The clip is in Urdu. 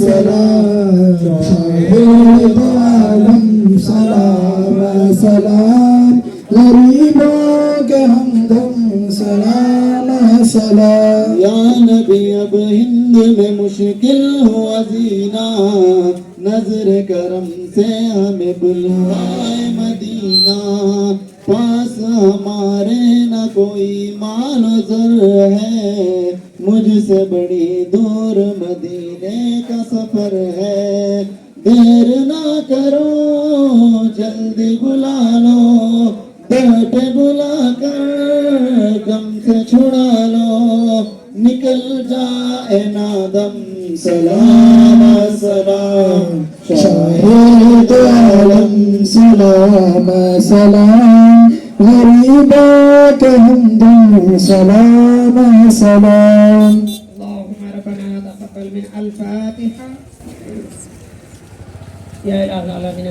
سلام شاہد عالم سلام سلام غریبوں کے ہمدم سلام سلام یا نبی اب ہند میں مشکل ہوا زینا نظر کرم سے ہمیں بلوائے مدینہ پاس ہمارے نہ کوئی مال و زر ہے مجھ سے بڑی دور مدینے کا سفر ہے دیر نہ کرو جلدی بلا لو بیٹے بلا کر غم سے چھڑا لو نکل جائے نادم سلام سلام شاہد عالم سلام سلام غریبوں کے ہمدم سلام سلام اللهم ربنا تقبل من الفاتحة يا إله العالمين